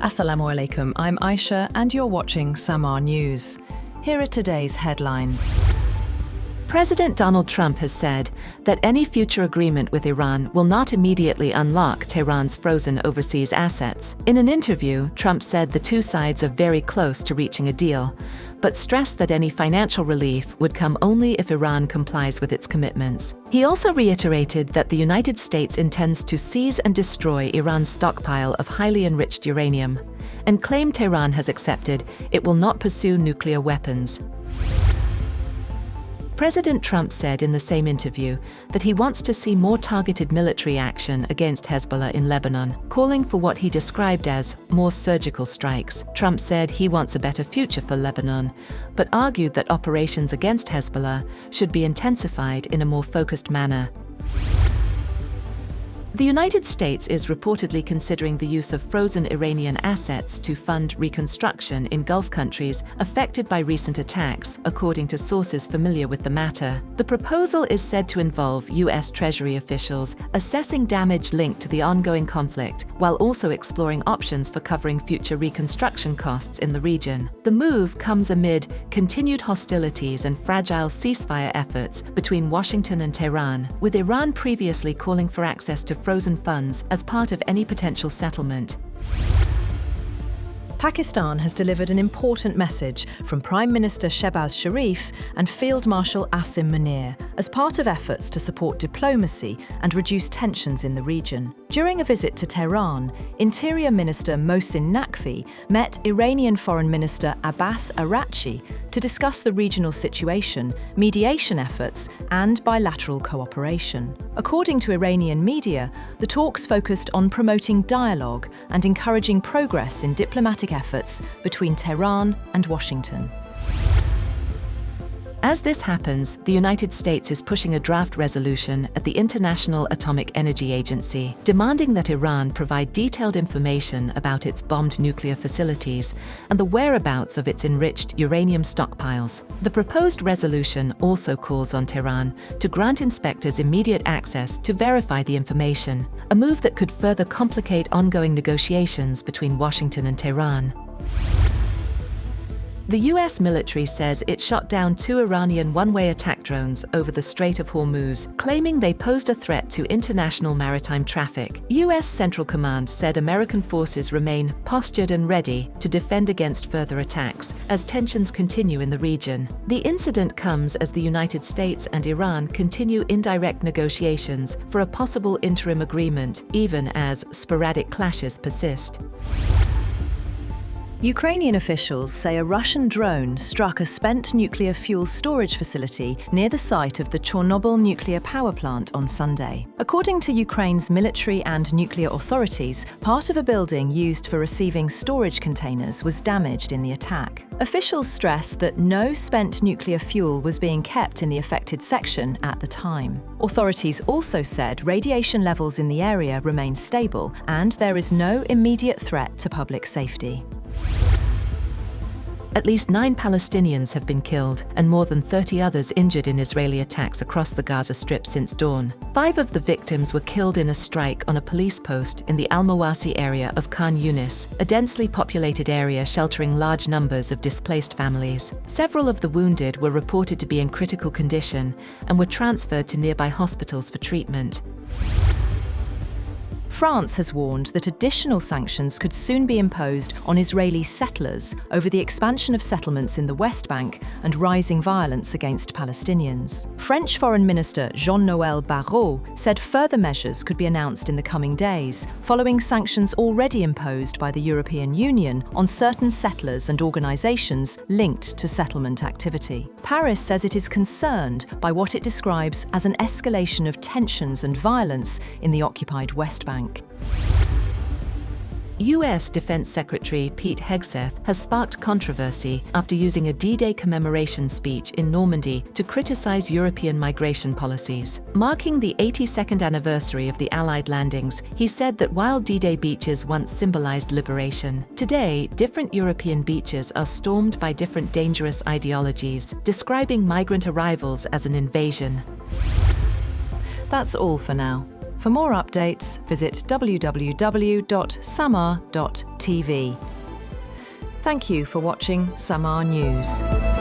Assalamu alaikum, I'm Aisha and you're watching Samaa News. Here are today's headlines. President Donald Trump has said that any future agreement with Iran will not immediately unlock Tehran's frozen overseas assets. In an interview, Trump said the two sides are very close to reaching a deal, but stressed that any financial relief would come only if Iran complies with its commitments. He also reiterated that the United States intends to seize and destroy Iran's stockpile of highly enriched uranium, and claimed Tehran has accepted it will not pursue nuclear weapons. President Trump said in the same interview that he wants to see more targeted military action against Hezbollah in Lebanon, calling for what he described as more surgical strikes. Trump said he wants a better future for Lebanon, but argued that operations against Hezbollah should be intensified in a more focused manner. The United States is reportedly considering the use of frozen Iranian assets to fund reconstruction in Gulf countries affected by recent attacks, according to sources familiar with the matter. The proposal is said to involve U.S. Treasury officials assessing damage linked to the ongoing conflict, while also exploring options for covering future reconstruction costs in the region. The move comes amid continued hostilities and fragile ceasefire efforts between Washington and Tehran, with Iran previously calling for access to frozen funds as part of any potential settlement. Pakistan has delivered an important message from Prime Minister Shehbaz Sharif and Field Marshal Asim Munir as part of efforts to support diplomacy and reduce tensions in the region. During a visit to Tehran, Interior Minister Mohsin Naqvi met Iranian Foreign Minister Abbas Araghchi to discuss the regional situation, mediation efforts, and bilateral cooperation. According to Iranian media, the talks focused on promoting dialogue and encouraging progress in diplomatic efforts between Tehran and Washington. As this happens, the United States is pushing a draft resolution at the International Atomic Energy Agency, demanding that Iran provide detailed information about its bombed nuclear facilities and the whereabouts of its enriched uranium stockpiles. The proposed resolution also calls on Tehran to grant inspectors immediate access to verify the information, a move that could further complicate ongoing negotiations between Washington and Tehran. The U.S. military says it shot down 2 Iranian one-way attack drones over the Strait of Hormuz, claiming they posed a threat to international maritime traffic. U.S. Central Command said American forces remain postured and ready to defend against further attacks as tensions continue in the region. The incident comes as the United States and Iran continue indirect negotiations for a possible interim agreement, even as sporadic clashes persist. Ukrainian officials say a Russian drone struck a spent nuclear fuel storage facility near the site of the Chernobyl nuclear power plant on Sunday. According to Ukraine's military and nuclear authorities, part of a building used for receiving storage containers was damaged in the attack. Officials stress that no spent nuclear fuel was being kept in the affected section at the time. Authorities also said radiation levels in the area remain stable and there is no immediate threat to public safety. At least 9 Palestinians have been killed and more than 30 others injured in Israeli attacks across the Gaza Strip since dawn. 5 of the victims were killed in a strike on a police post in the Al-Mawasi area of Khan Yunis, a densely populated area sheltering large numbers of displaced families. Several of the wounded were reported to be in critical condition and were transferred to nearby hospitals for treatment. France has warned that additional sanctions could soon be imposed on Israeli settlers over the expansion of settlements in the West Bank and rising violence against Palestinians. French Foreign Minister Jean-Noël Barrot said further measures could be announced in the coming days, following sanctions already imposed by the European Union on certain settlers and organisations linked to settlement activity. Paris says it is concerned by what it describes as an escalation of tensions and violence in the occupied West Bank. U.S. Defense Secretary Pete Hegseth has sparked controversy after using a D-Day commemoration speech in Normandy to criticize European migration policies. Marking the 82nd anniversary of the Allied landings, he said that while D-Day beaches once symbolized liberation, today different European beaches are stormed by different dangerous ideologies, describing migrant arrivals as an invasion. That's all for now. For more updates, visit www.samaa.tv. Thank you for watching Samaa News.